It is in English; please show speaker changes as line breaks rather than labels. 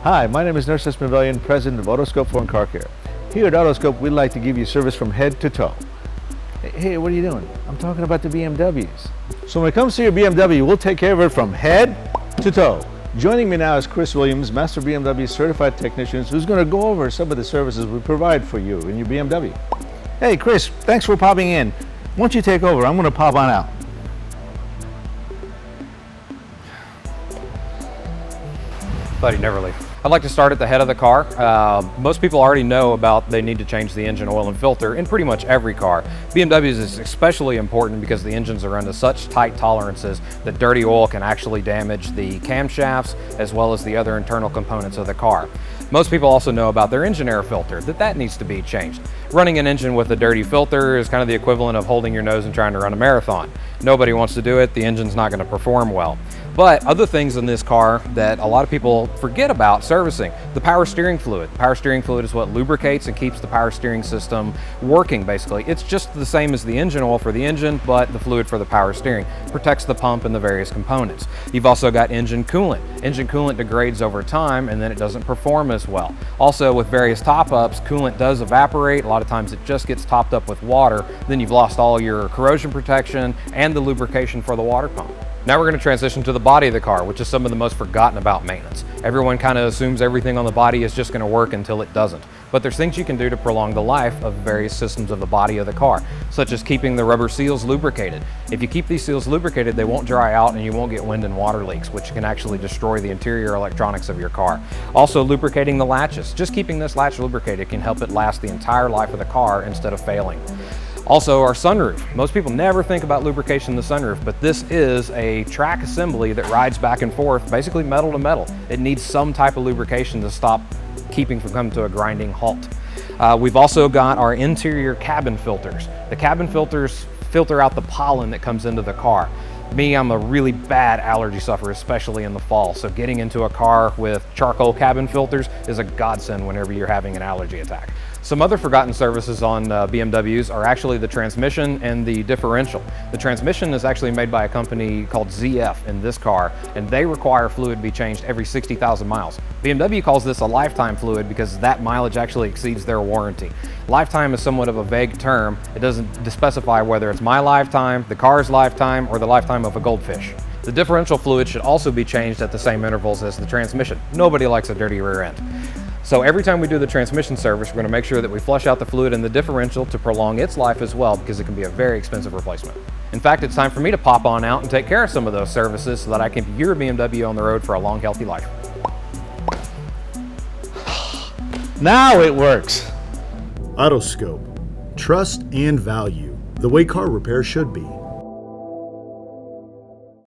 Hi, my name is Nurse Pavilion, President of Autoscope Foreign Car Care. Here at Autoscope, we'd like to give you service from head to toe. Hey, what are you doing? I'm talking about the BMWs. So when it comes to your BMW, we'll take care of it from head to toe. Joining me now is Chris Williams, Master BMW Certified Technician, who's going to go over some of the services we provide for you in your BMW. Hey, Chris, thanks for popping in. Once you take over, I'm going to pop on out.
Thought he'd never leave. I'd like to start at the head of the car. Most people already know about they need to change the engine oil and filter in pretty much every car. BMW's is especially important because the engines are under such tight tolerances that dirty oil can actually damage the camshafts as well as the other internal components of the car. Most people also know about their engine air filter, that needs to be changed. Running an engine with a dirty filter is kind of the equivalent of holding your nose and trying to run a marathon. Nobody wants to do it, the engine's not going to perform well. But other things in this car that a lot of people forget about servicing, the power steering fluid. The power steering fluid is what lubricates and keeps the power steering system working basically. It's just the same as the engine oil for the engine, but the fluid for the power steering protects the pump and the various components. You've also got engine coolant. Engine coolant degrades over time and then it doesn't perform as well. Also with various top-ups, coolant does evaporate. A lot of times it just gets topped up with water. Then you've lost all your corrosion protection and the lubrication for the water pump. Now we're going to transition to the body of the car, which is some of the most forgotten about maintenance. Everyone kind of assumes everything on the body is just going to work until it doesn't. But there's things you can do to prolong the life of various systems of the body of the car, such as keeping the rubber seals lubricated. If you keep these seals lubricated, they won't dry out and you won't get wind and water leaks, which can actually destroy the interior electronics of your car. Also, lubricating the latches. Just keeping this latch lubricated can help it last the entire life of the car instead of failing. Also, our sunroof. Most people never think about lubrication in the sunroof, but this is a track assembly that rides back and forth, basically metal to metal. It needs some type of lubrication to stop keeping from coming to a grinding halt. We've also got our interior cabin filters. The cabin filters filter out the pollen that comes into the car. Me, I'm a really bad allergy sufferer, especially in the fall. So getting into a car with charcoal cabin filters is a godsend whenever you're having an allergy attack. Some other forgotten services on BMWs are actually the transmission and the differential. The transmission is actually made by a company called ZF in this car, and they require fluid to be changed every 60,000 miles. BMW calls this a lifetime fluid because that mileage actually exceeds their warranty. Lifetime is somewhat of a vague term. It doesn't specify whether it's my lifetime, the car's lifetime, or the lifetime of a goldfish. The differential fluid should also be changed at the same intervals as the transmission. Nobody likes a dirty rear end. So every time we do the transmission service, we're going to make sure that we flush out the fluid in the differential to prolong its life as well, because it can be a very expensive replacement. In fact, it's time for me to pop on out and take care of some of those services so that I can keep your BMW on the road for a long, healthy life.
Now it works.
Autoscope. Trust and value, the way car repair should be.